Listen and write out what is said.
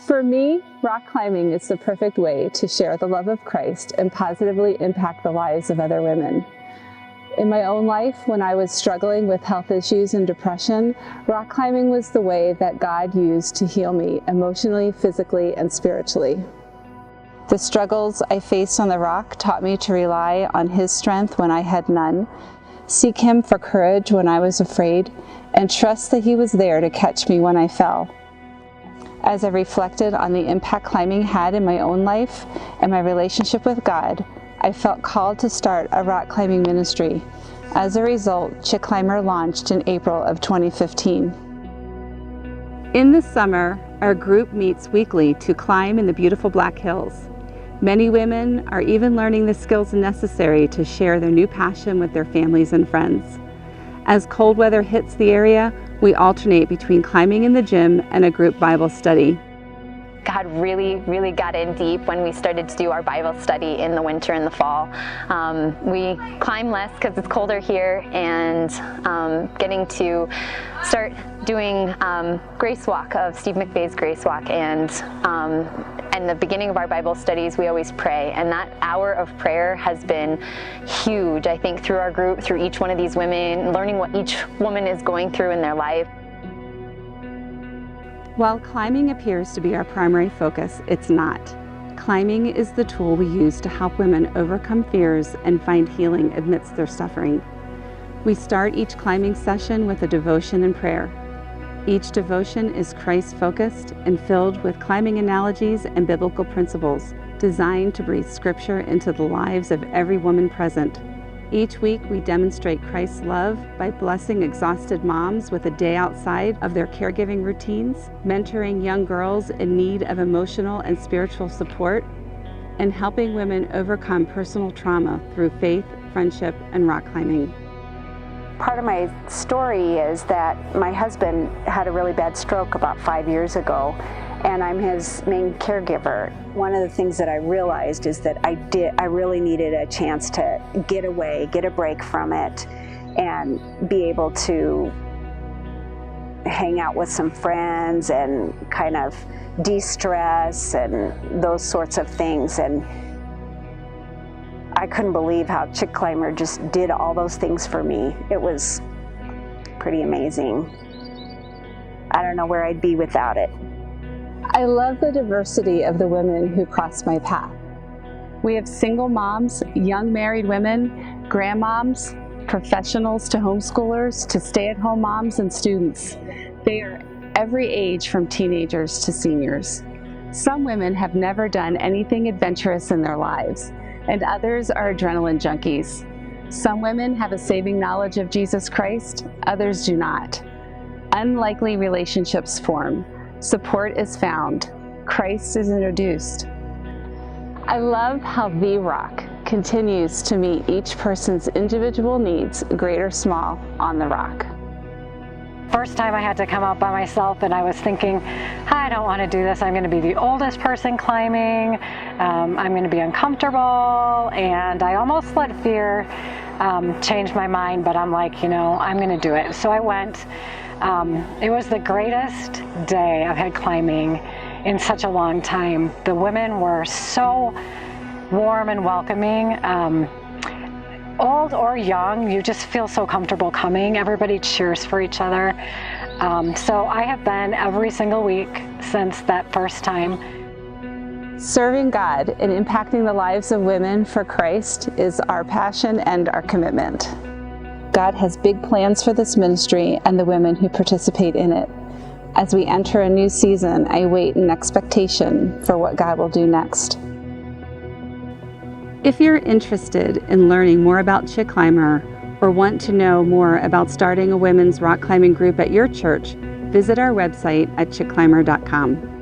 For me, rock climbing is the perfect way to share the love of Christ and positively impact the lives of other women. In my own life, when I was struggling with health issues and depression, rock climbing was the way that God used to heal me emotionally, physically, and spiritually. The struggles I faced on the rock taught me to rely on His strength when I had none, seek Him for courage when I was afraid, and trust that He was there to catch me when I fell. As I reflected on the impact climbing had in my own life and my relationship with God, I felt called to start a rock climbing ministry. As a result, Chick Climber launched in April of 2015. In the summer, our group meets weekly to climb in the beautiful Black Hills. Many women are even learning the skills necessary to share their new passion with their families and friends. As cold weather hits the area, we alternate between climbing in the gym and a group Bible study. God really got in deep when we started to do our Bible study in the winter and the fall. We climb less because it's colder here, and getting to start doing Grace Walk of Steve McVeigh's Grace Walk, and the beginning of our Bible studies we always pray, and that hour of prayer has been huge, I think, through our group, through each one of these women, learning what each woman is going through in their life. While climbing appears to be our primary focus, it's not. Climbing is the tool we use to help women overcome fears and find healing amidst their suffering. We start each climbing session with a devotion and prayer. Each devotion is Christ-focused and filled with climbing analogies and biblical principles designed to breathe Scripture into the lives of every woman present. Each week, we demonstrate Christ's love by blessing exhausted moms with a day outside of their caregiving routines, mentoring young girls in need of emotional and spiritual support, and helping women overcome personal trauma through faith, friendship, and rock climbing. Part of my story is that my husband had a really bad stroke about 5 years ago, and I'm his main caregiver. One of the things that I realized is that I really needed a chance to get away, get a break from it, and be able to hang out with some friends and kind of de-stress and those sorts of things. And I couldn't believe how Chick Climber just did all those things for me. It was pretty amazing. I don't know where I'd be without it. I love the diversity of the women who cross my path. We have single moms, young married women, grandmoms, professionals to homeschoolers to stay-at-home moms and students. They are every age from teenagers to seniors. Some women have never done anything adventurous in their lives, and others are adrenaline junkies. Some women have a saving knowledge of Jesus Christ, others do not. Unlikely relationships form. Support is found. Christ is introduced. I love how V-Rock continues to meet each person's individual needs, great or small, on the rock. First time I had to come out by myself, and I was thinking, I don't want to do this. I'm going to be the oldest person climbing. I'm going to be uncomfortable, and I almost let fear change my mind, but I'm like, I'm going to do it. So I went. It was the greatest day I've had climbing in such a long time. The women were so warm and welcoming. Old or young, you just feel so comfortable coming. Everybody cheers for each other. So I have been every single week since that first time. Serving God and impacting the lives of women for Christ is our passion and our commitment. God has big plans for this ministry and the women who participate in it. As we enter a new season, I wait in expectation for what God will do next. If you're interested in learning more about Chick Climber or want to know more about starting a women's rock climbing group at your church, visit our website at chickclimber.com.